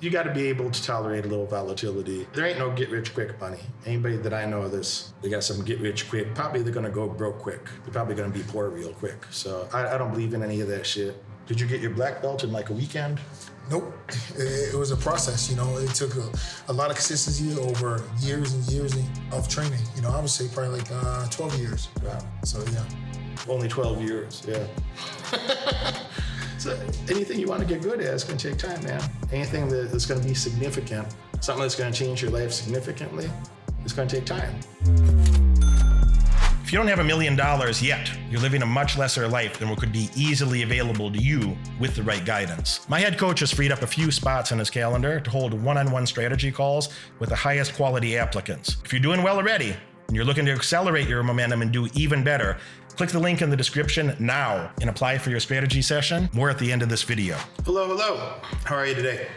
you got to be able to tolerate a little volatility. There ain't no get-rich-quick money. Anybody that I know they got some get-rich-quick, probably they're going to go broke quick. They're probably going to be poor real quick. So I don't believe in any of that shit. Did you get your black belt in like a weekend? Nope. It was a process, It took a lot of consistency over years and years of training. I would say probably like 12 years. Wow. So, yeah. Only 12 years, yeah. So anything you want to get good at is going to take time, man. Anything that's going to be significant, something that's going to change your life significantly, it's going to take time. If you don't have $1 million yet, you're living a much lesser life than what could be easily available to you with the right guidance. My head coach has freed up a few spots in his calendar to hold one-on-one strategy calls with the highest quality applicants. If you're doing well already and you're looking to accelerate your momentum and do even better, click the link in the description now and apply for your strategy session. More at the end of this video. Hello. How are you today?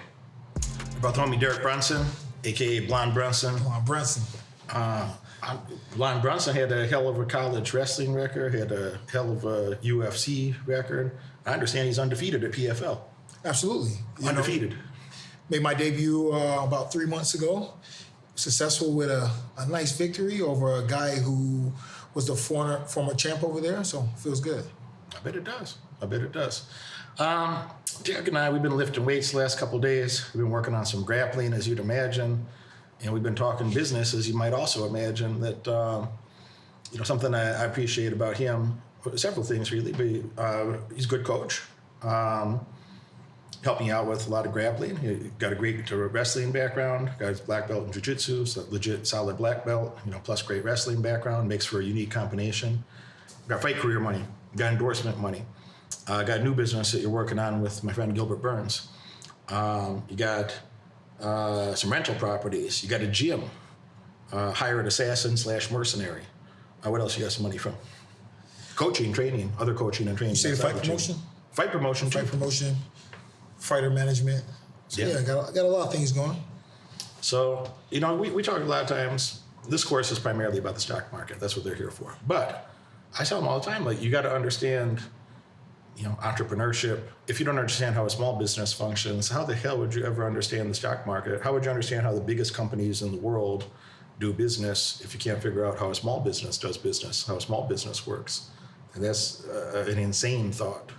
About the homie Derek Brunson, aka Blonde Brunson. Blonde Brunson. Blonde Brunson had a hell of a college wrestling record, had a hell of a UFC record. I understand he's undefeated at PFL. Absolutely. Undefeated. Made my debut about 3 months ago. Successful with a nice victory over a guy who was the former champ over there, so feels good. I bet it does. Derek and I, we've been lifting weights the last couple of days. We've been working on some grappling, as you'd imagine, and we've been talking business, as you might also imagine. That something I appreciate about him, several things really. But he's a good coach. Helped me out with a lot of grappling. He got a great wrestling background. Got his black belt in jiu-jitsu, so legit solid black belt. Plus great wrestling background, makes for a unique combination. Got fight career money. Got endorsement money. Got a new business that you're working on with my friend Gilbert Burns. You got some rental properties. You got a gym. Hired assassin / mercenary. What else you got some money from? Coaching, training, other coaching and training. You say fight promotion? Fight promotion. Fight promotion. Fighter management. So yeah, got a lot of things going. So, we talk a lot of times, this course is primarily about the stock market. That's what they're here for. But I tell them all the time, like, you got to understand, entrepreneurship. If you don't understand how a small business functions, how the hell would you ever understand the stock market? How would you understand how the biggest companies in the world do business if you can't figure out how a small business does business, how a small business works? And that's an insane thought.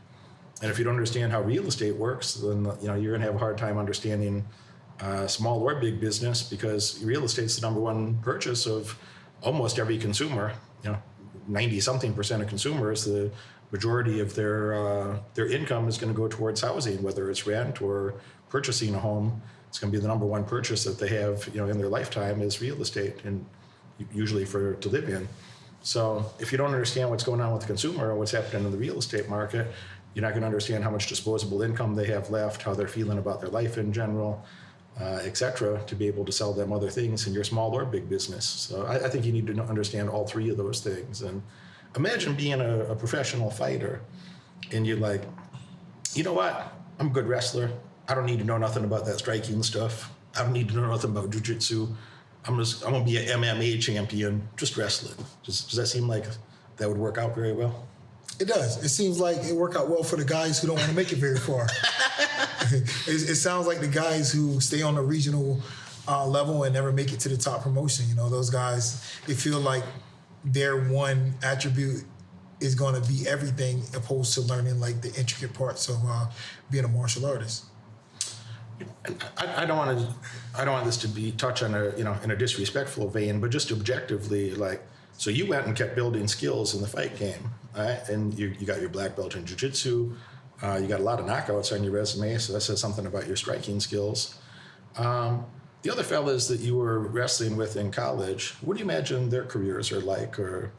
And if you don't understand how real estate works, then you're going to have a hard time understanding small or big business, because real estate's the number one purchase of almost every consumer. 90-something% of consumers, the majority of their income is going to go towards housing, whether it's rent or purchasing a home. It's going to be the number one purchase that they have, in their lifetime is real estate, and usually to live in. So if you don't understand what's going on with the consumer or what's happening in the real estate market, you're not going to understand how much disposable income they have left, how they're feeling about their life in general, et cetera, to be able to sell them other things in your small or big business. So I think you need to understand all three of those things. And imagine being a professional fighter and you're like, you know what? I'm a good wrestler. I don't need to know nothing about that striking stuff. I don't need to know nothing about jiu-jitsu. I'm going to be an MMA champion, just wrestling. Does that seem like that would work out very well? It does. It seems like it worked out well for the guys who don't want to make it very far. It sounds like the guys who stay on the regional level and never make it to the top promotion. Those guys, they feel like their one attribute is going to be everything, opposed to learning like the intricate parts of being a martial artist. I don't want this to be touch on in a disrespectful vein, but just objectively, like, so you went and kept building skills in the fight game, right? And you got your black belt in jiu-jitsu. You got a lot of knockouts on your resume, so that says something about your striking skills. The other fellas that you were wrestling with in college, what do you imagine their careers are like? Or,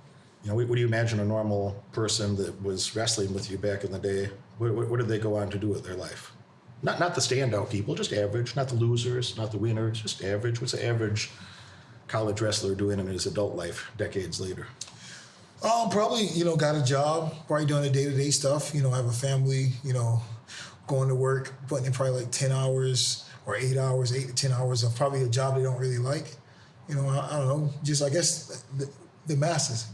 what do you imagine a normal person that was wrestling with you back in the day, what did they go on to do with their life? Not the standout people, just average, not the losers, not the winners, just average. What's the average college wrestler doing in his adult life decades later? Probably, got a job, probably doing the day-to-day stuff. I have a family, going to work, putting in probably like 10 hours or 8 hours, 8 to 10 hours of probably a job they don't really like. I don't know, just I guess the masses,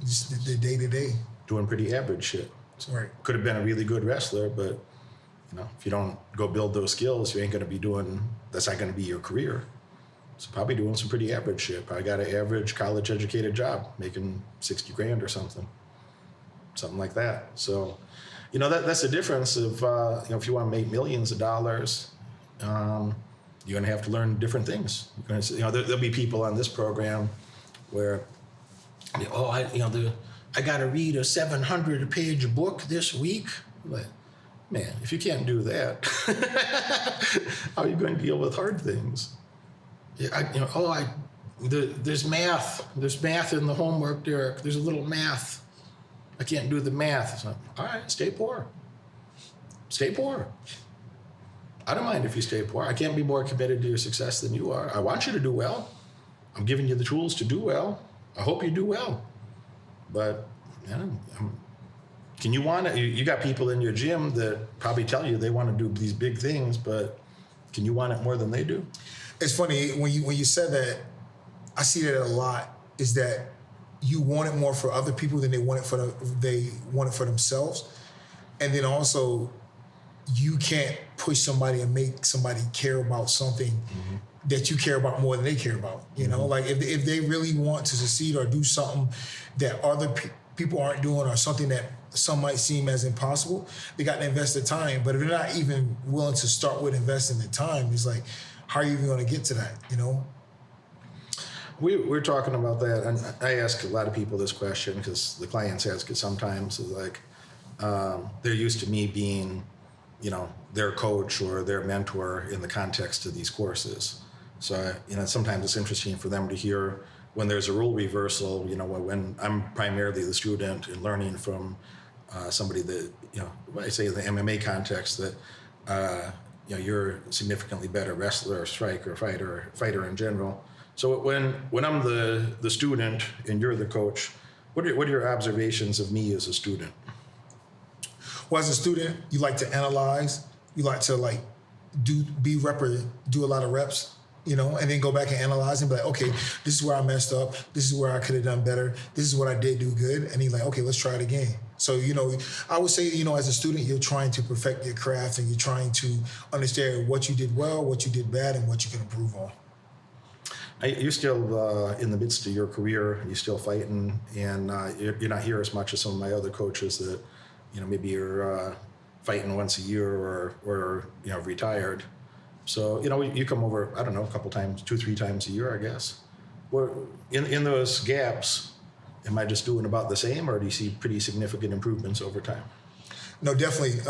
just the day-to-day. Doing pretty average shit. Right. Could have been a really good wrestler, but If you don't go build those skills, you ain't going to be that's not going to be your career. So probably doing some pretty average shit. Probably got an average college educated job, making 60 grand or something like that. So, that's the difference of, if you want to make millions of dollars, you're going to have to learn different things. There'll be people on this program where, I got to read a 700-page book this week. But, man, if you can't do that, how are you going to deal with hard things? There's math. There's math in the homework, Derek. There's a little math. I can't do the math. It's like, all right, stay poor. Stay poor. I don't mind if you stay poor. I can't be more committed to your success than you are. I want you to do well. I'm giving you the tools to do well. I hope you do well. But, can you want it? You got people in your gym that probably tell you they want to do these big things, but can you want it more than they do? It's funny when you said that. I see that a lot. Is that you want it more for other people than they want it for themselves, and then also you can't push somebody and make somebody care about something that you care about more than they care about. Like if they really want to succeed or do something that other people aren't doing or something that some might seem as impossible, they got to invest the time. But if they're not even willing to start with investing the time, it's like, how are you even going to get to that, We're talking about that, and I ask a lot of people this question because the clients ask it sometimes. Is like they're used to me being, their coach or their mentor in the context of these courses. So, sometimes it's interesting for them to hear when there's a role reversal. When I'm primarily the student and learning from somebody that, I say in the MMA context that. You're a significantly better wrestler, striker, fighter in general. So when I'm the student and you're the coach, what are your observations of me as a student? Well, as a student, you like to analyze. You like to do a lot of reps, and then go back and analyze and be like, okay, this is where I messed up. This is where I could have done better. This is what I did do good. And he's like, okay, let's try it again. So, I would say, as a student, you're trying to perfect your craft and you're trying to understand what you did well, what you did bad, and what you can improve on. You're still in the midst of your career. You're still fighting, and you're not here as much as some of my other coaches that, maybe you're fighting once a year or retired. So, you come over, I don't know, a couple times, 2-3 times a year, I guess. In those gaps, am I just doing about the same, or do you see pretty significant improvements over time? No, definitely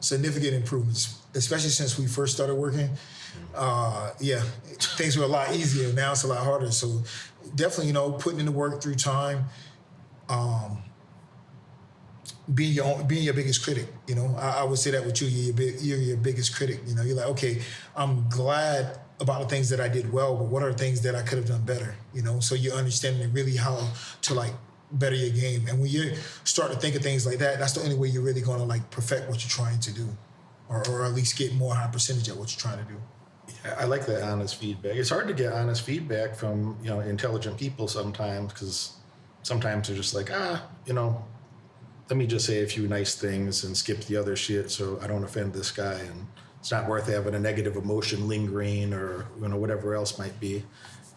significant improvements, especially since we first started working. Things were a lot easier. Now it's a lot harder. So definitely, putting in the work through time, being your biggest critic. I would say that with you. You're your biggest critic. You're like, okay, I'm glad about the things that I did well, but what are the things that I could have done better? So you're understanding really how to better your game. And when you start to think of things like that, that's the only way you're really going to perfect what you're trying to do, or at least get more high percentage at what you're trying to do. Yeah, I like that honest feedback. It's hard to get honest feedback from intelligent people sometimes, because sometimes they're just like, let me just say a few nice things and skip the other shit so I don't offend this guy, and it's not worth having a negative emotion lingering or whatever else might be.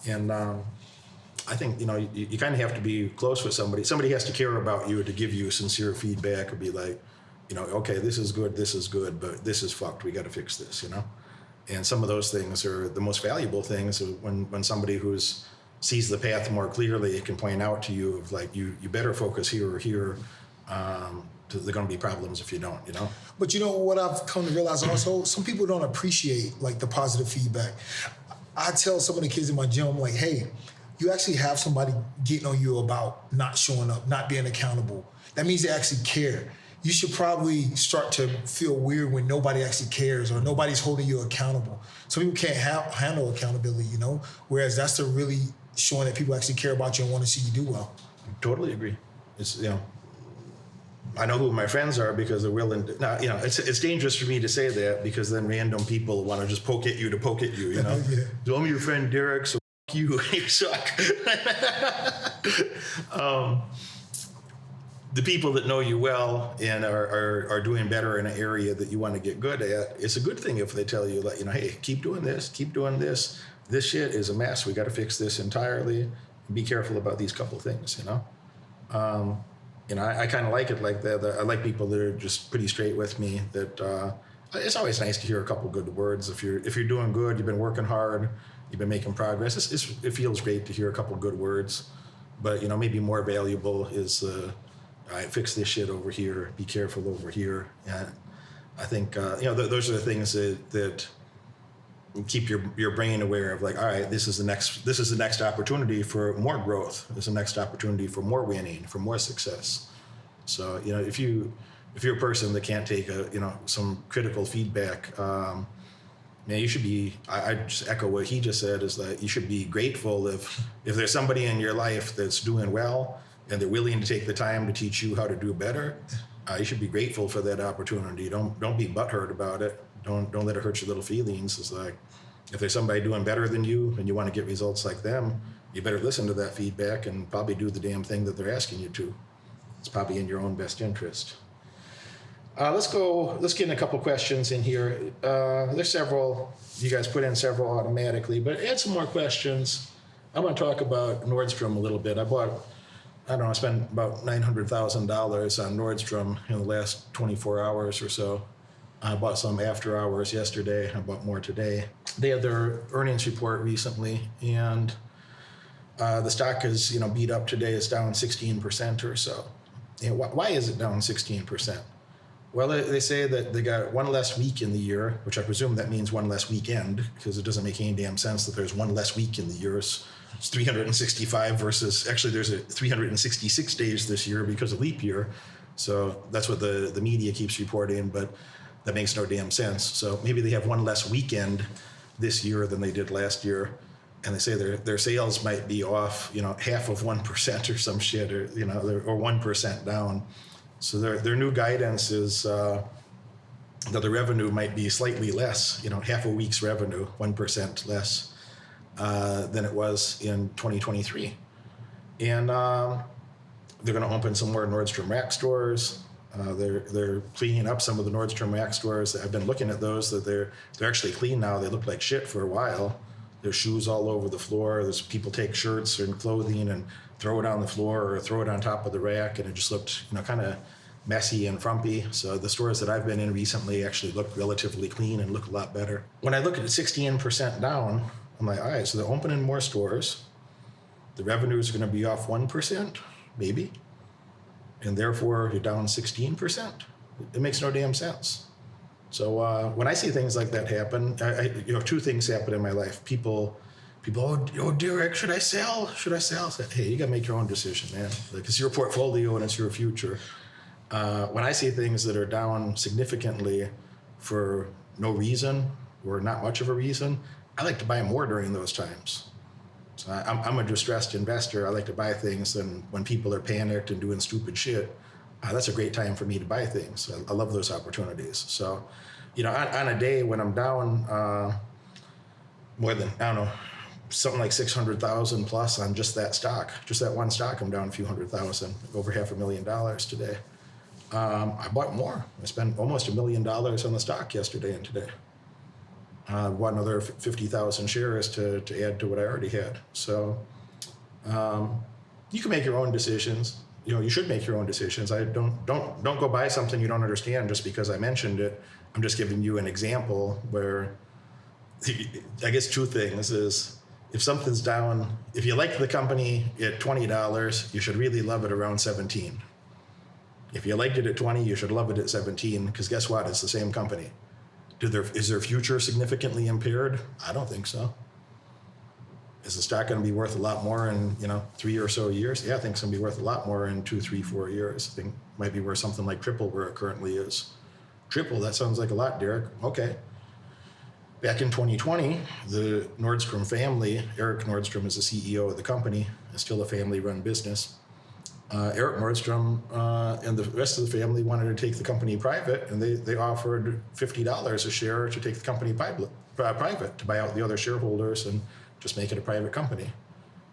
And I think you kind of have to be close with somebody. Somebody has to care about you to give you sincere feedback, or be like, okay, this is good, but this is fucked. We got to fix this. And some of those things are the most valuable things when somebody who's sees the path more clearly can point out to you of like, you better focus here or here. There are going to be problems if you don't, But what I've come to realize also, some people don't appreciate the positive feedback. I tell some of the kids in my gym, I'm like, hey, you actually have somebody getting on you about not showing up, not being accountable. That means they actually care. You should probably start to feel weird when nobody actually cares or nobody's holding you accountable. Some people can't handle accountability, whereas that's the really showing that people actually care about you and want to see you do well. Totally agree. It's, I know who my friends are because they're willing to. Now, it's dangerous for me to say that, because then random people want to just poke at you. Yeah. So I'm your friend Derek, so fuck you, you suck. the people that know you well and are doing better in an area that you want to get good at, it's a good thing if they tell you, like, hey, keep doing this, keep doing this. This shit is a mess. We got to fix this entirely. Be careful about these couple things, I kind of like it like that. I like people that are just pretty straight with me. That it's always nice to hear a couple good words. If you're doing good, you've been working hard, you've been making progress. It feels great to hear a couple good words. But maybe more valuable is, all right, fix this shit over here. Be careful over here. And I think those are the things that keep your brain aware of, like, all right, this is the next opportunity for more growth. This is the next opportunity for more winning, for more success. So if you're a person that can't take some critical feedback, man, you should be. I just echo what he just said, is that you should be grateful if there's somebody in your life that's doing well and they're willing to take the time to teach you how to do better. You should be grateful for that opportunity. Don't be butthurt about it. Don't let it hurt your little feelings. It's like, if there's somebody doing better than you and you want to get results like them, you better listen to that feedback and probably do the damn thing that they're asking you to. It's probably in your own best interest. Let's get in a couple questions in here. There's several. You guys put in several automatically, but add some more questions. I want to talk about Nordstrom a little bit. I spent about $900,000 on Nordstrom in the last 24 hours or so. I bought some after hours yesterday. I bought more today. They had their earnings report recently, and the stock is beat up today. It's down 16% or so. Why is it down 16%? Well, they say that they got one less week in the year, which I presume that means one less weekend, because it doesn't make any damn sense that there's one less week in the year. It's 365 versus, actually there's 366 days this year because of leap year. So that's what the media keeps reporting, but that makes no damn sense. So maybe they have one less weekend this year than they did last year. And they say their sales might be off, half of 1% or some shit, or 1% down. So their new guidance is that the revenue might be slightly less, half a week's revenue, 1% less than it was in 2023. And they're going to open some more Nordstrom Rack stores. They're cleaning up some of the Nordstrom Rack stores. I've been looking at those. That they're actually clean now. They looked like shit for a while. There's shoes all over the floor. There's people take shirts and clothing and throw it on the floor or throw it on top of the rack, and it just looked kind of messy and frumpy. So the stores that I've been in recently actually look relatively clean and look a lot better. When I look at it 16% down, I'm like, all right, so they're opening more stores. The revenues are going to be off 1%, maybe. And therefore you're down 16%. It makes no damn sense. So when I see things like that happen, two things happen in my life. People, oh, Derek, should I sell? Should I sell? I say, hey, you got to make your own decision, man. Like, it's your portfolio and it's your future. When I see things that are down significantly for no reason or not much of a reason, I like to buy more during those times. So I'm a distressed investor. I like to buy things, and when people are panicked and doing stupid shit, that's a great time for me to buy things. I love those opportunities. So, on a day when I'm down more than, something like 600,000 plus on just that stock, just that one stock, I'm down a few $100,000, over $500,000 today. I bought more. I spent almost $1 million on the stock yesterday and today. Bought another 50,000 shares to add to what I already had. So you can make your own decisions. You should make your own decisions. I don't go buy something you don't understand just because I mentioned it. I'm just giving you an example where, I guess two things is, if something's down, if you like the company at $20, you should really love it around 17. If you liked it at 20, you should love it at 17, because guess what? It's the same company. Is their future significantly impaired? I don't think so. Is the stock going to be worth a lot more in 3 or so years? Yeah, I think it's going to be worth a lot more in 2, 3, 4 years. I think it might be worth something like triple where it currently is. Triple? That sounds like a lot, Derek. Okay. Back in 2020, the Nordstrom family, Eric Nordstrom is the CEO of the company. It's still a family-run business. Eric Nordstrom and the rest of the family wanted to take the company private, and they offered $50 a share to take the company private, to buy out the other shareholders and just make it a private company.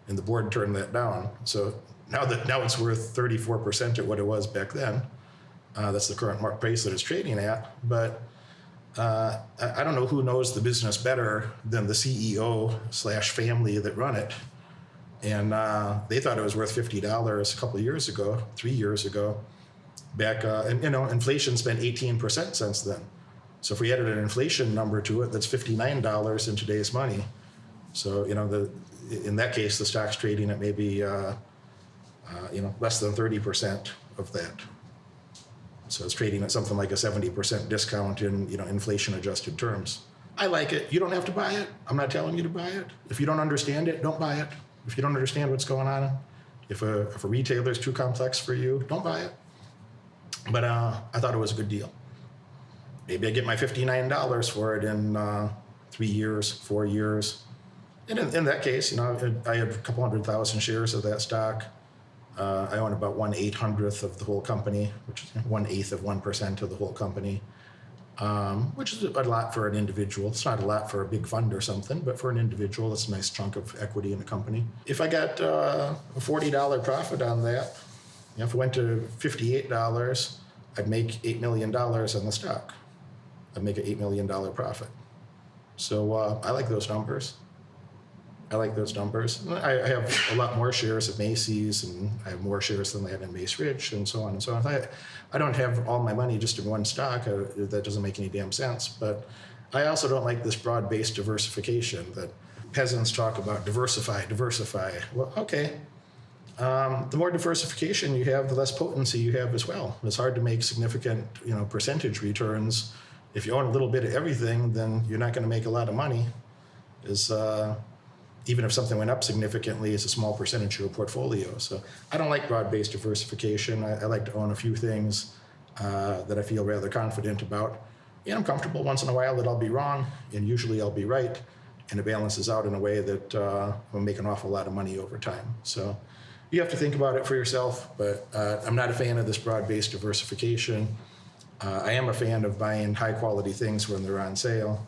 and the board turned that down. So now it's worth 34% at what it was back then. That's the current market price that it's trading at. But I don't know who knows the business better than the CEO / family that run it. And they thought it was worth $50 a couple of years ago, 3 years ago. Back, and inflation's been 18% since then. So if we added an inflation number to it, that's $59 in today's money. So in that case, the stock's trading at maybe less than 30% of that. So it's trading at something like a 70% discount in inflation-adjusted terms. I like it. You don't have to buy it. I'm not telling you to buy it. If you don't understand it, don't buy it. If you don't understand what's going on, if a retailer is too complex for you, don't buy it. But I thought it was a good deal. Maybe I get my $59 for it in 3 years, 4 years. And in that case, I have a couple 100,000 shares of that stock. I own about 1/800th of the whole company, which is 1/8 of 1% of the whole company, which is a lot for an individual. It's not a lot for a big fund or something, but for an individual, it's a nice chunk of equity in a company. If I got a $40 profit on that, if it went to $58, I'd make $8 million on the stock. I'd make an $8 million profit. So I like those numbers. I have a lot more shares at Macy's, and I have more shares than I had in Mace Ridge, and so on and so on. I don't have all my money just in one stock. That doesn't make any damn sense. But I also don't like this broad-based diversification that peasants talk about. Diversify. Well, okay. The more diversification you have, the less potency you have as well. It's hard to make significant, percentage returns. If you own a little bit of everything, then you're not going to make a lot of money. Even if something went up significantly, it's a small percentage of your portfolio. So I don't like broad-based diversification. I like to own a few things that I feel rather confident about. And I'm comfortable once in a while that I'll be wrong, and usually I'll be right, and it balances out in a way that will make an awful lot of money over time. So you have to think about it for yourself, but I'm not a fan of this broad-based diversification. I am a fan of buying high-quality things when they're on sale,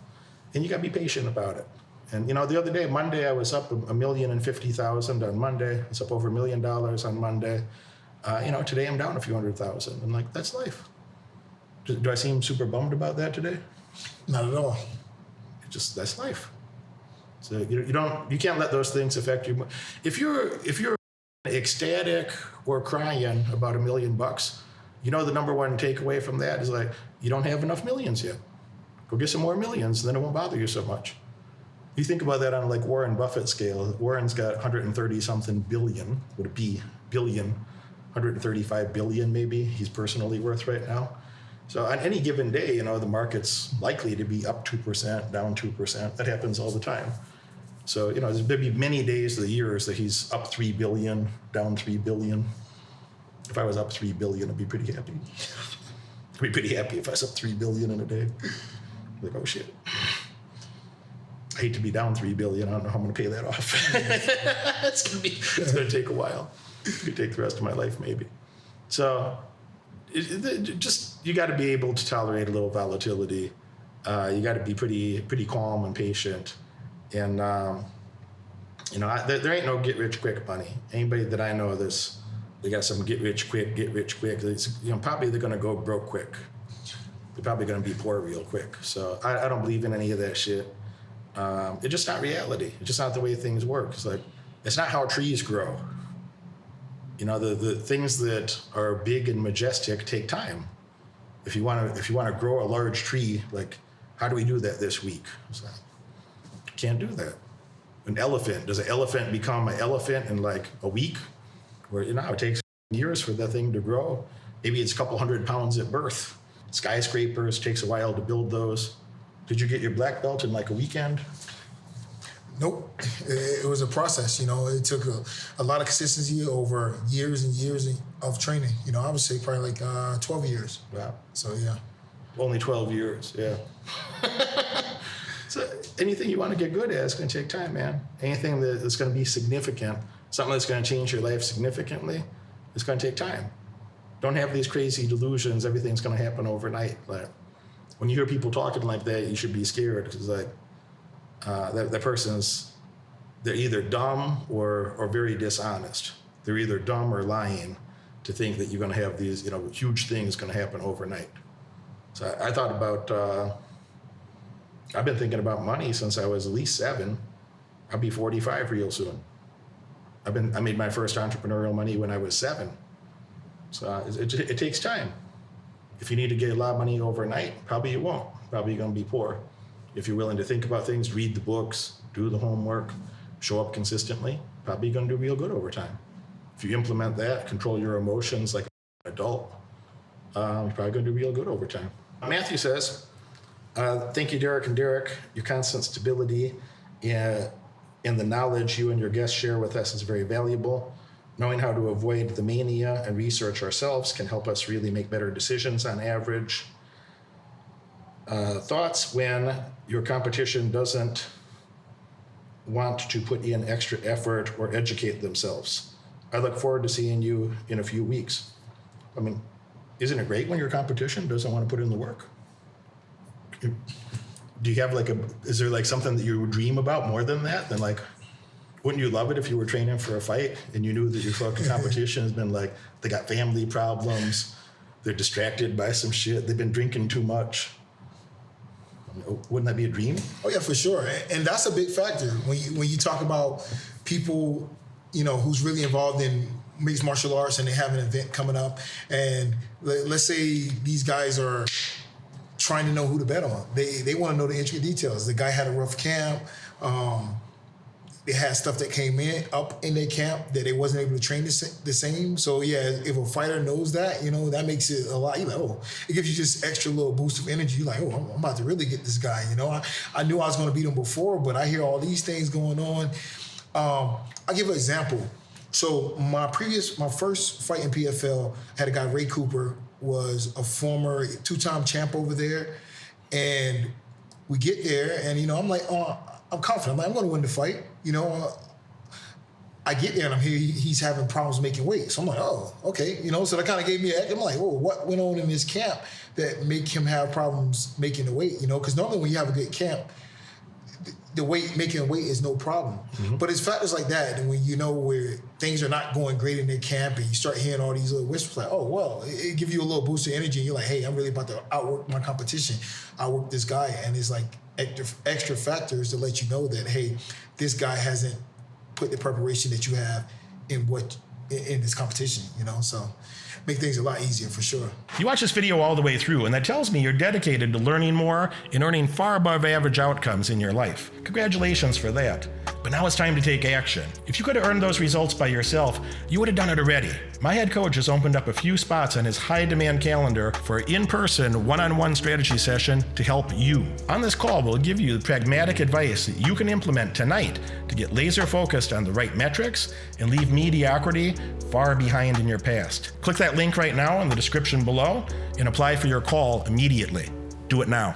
and you got to be patient about it. And the other day, Monday, I was up $1,050,000 on Monday. It's up over $1 million on Monday. Today I'm down a few 100,000, and that's life. Do I seem super bummed about that today? Not at all. That's life. So you can't let those things affect you. If you're ecstatic or crying about $1 million, the number one takeaway from that is you don't have enough millions yet. Go get some more millions, and then it won't bother you so much. You think about that on Warren Buffett scale. Warren's got 130 something billion, would it be billion, 135 billion maybe he's personally worth right now. So on any given day, the market's likely to be up 2%, down 2%. That happens all the time. So, there'll be many days of the years that he's up 3 billion, down 3 billion. If I was up 3 billion, I'd be pretty happy. I'd be pretty happy if I was up 3 billion in a day. Oh shit. I hate to be down 3 billion. I don't know how I'm going to pay that off. It's going to take a while. It's going to take the rest of my life, maybe. So, you got to be able to tolerate a little volatility. You got to be pretty calm and patient. And there ain't no get rich quick money. Anybody that I know, they got some get rich quick. Probably they're going to go broke quick. They're probably going to be poor real quick. So I don't believe in any of that shit. It's just not reality. It's just not the way things work. It's not how trees grow. The things that are big and majestic take time. If you want to grow a large tree, how do we do that this week? Can't do that. Does an elephant become an elephant in a week? Where it takes years for that thing to grow. Maybe it's a couple 100 pounds at birth. Skyscrapers takes a while to build those. Did you get your black belt in a weekend? Nope. It was a process. It took a lot of consistency over years and years of training. I would say probably 12 years. Wow. So yeah. Only 12 years. Yeah. So anything you want to get good at is going to take time, man. Anything that's going to be significant, something that's going to change your life significantly, it's going to take time. Don't have these crazy delusions. Everything's going to happen overnight. When you hear people talking like that, you should be scared because that person's they're either dumb or very dishonest. They're either dumb or lying to think that you're going to have these, huge things going to happen overnight. So I thought about, I've been thinking about money since I was at least 7. I'll be 45 real soon. I made my first entrepreneurial money when I was 7. So it takes time. If you need to get a lot of money overnight, probably you won't. Probably you're going to be poor. If you're willing to think about things, read the books, do the homework, show up consistently, probably going to do real good over time. If you implement that, control your emotions like an adult, you're probably going to do real good over time. Matthew says, thank you, Derek and Derek. Your constant stability in the knowledge you and your guests share with us is very valuable. Knowing how to avoid the mania and research ourselves can help us really make better decisions on average. Thoughts when your competition doesn't want to put in extra effort or educate themselves. I look forward to seeing you in a few weeks. I mean, isn't it great when your competition doesn't want to put in the work? Do you have is there something that you dream about more than that? Than wouldn't you love it if you were training for a fight and you knew that your fucking competition has been they got family problems, they're distracted by some shit, they've been drinking too much? Wouldn't that be a dream? Oh yeah, for sure. And that's a big factor when you talk about people, who's really involved in mixed martial arts and they have an event coming up, and let's say these guys are trying to know who to bet on. They want to know the intricate details. The guy had a rough camp. They had stuff that came up in their camp that they wasn't able to train the same. So yeah, if a fighter knows that, that makes it a lot. You're like, it gives you just extra little boost of energy. You're like, I'm about to really get this guy. I knew I was going to beat him before, but I hear all these things going on. I'll give an example. So my first fight in PFL had a guy, Ray Cooper, was a former 2-time champ over there, and we get there, and I'm like, I'm confident. I'm like, I'm going to win the fight. I get there and I'm here. He's having problems making weight. So I'm like, oh, okay. So that kind of gave me I'm like, oh, what went on in this camp that make him have problems making the weight? Because normally when you have a good camp, making weight is no problem. Mm-hmm. But it's factors like that, and when where things are not going great in their camp, and you start hearing all these little whispers like, oh, well, it gives you a little boost of energy, and you're like, hey, I'm really about to outwork my competition, outwork this guy, and it's extra factors to let you know that, hey, this guy hasn't put the preparation that you have in this competition, so make things a lot easier for sure. You watch this video all the way through, and that tells me you're dedicated to learning more and earning far above average outcomes in your life. Congratulations for that. But now it's time to take action. If you could have earned those results by yourself, you would have done it already. My head coach has opened up a few spots on his high-demand calendar for an in-person, one-on-one strategy session to help you. On this call, we'll give you the pragmatic advice that you can implement tonight to get laser-focused on the right metrics and leave mediocrity far behind in your past. Click that link right now in the description below and apply for your call immediately. Do it now.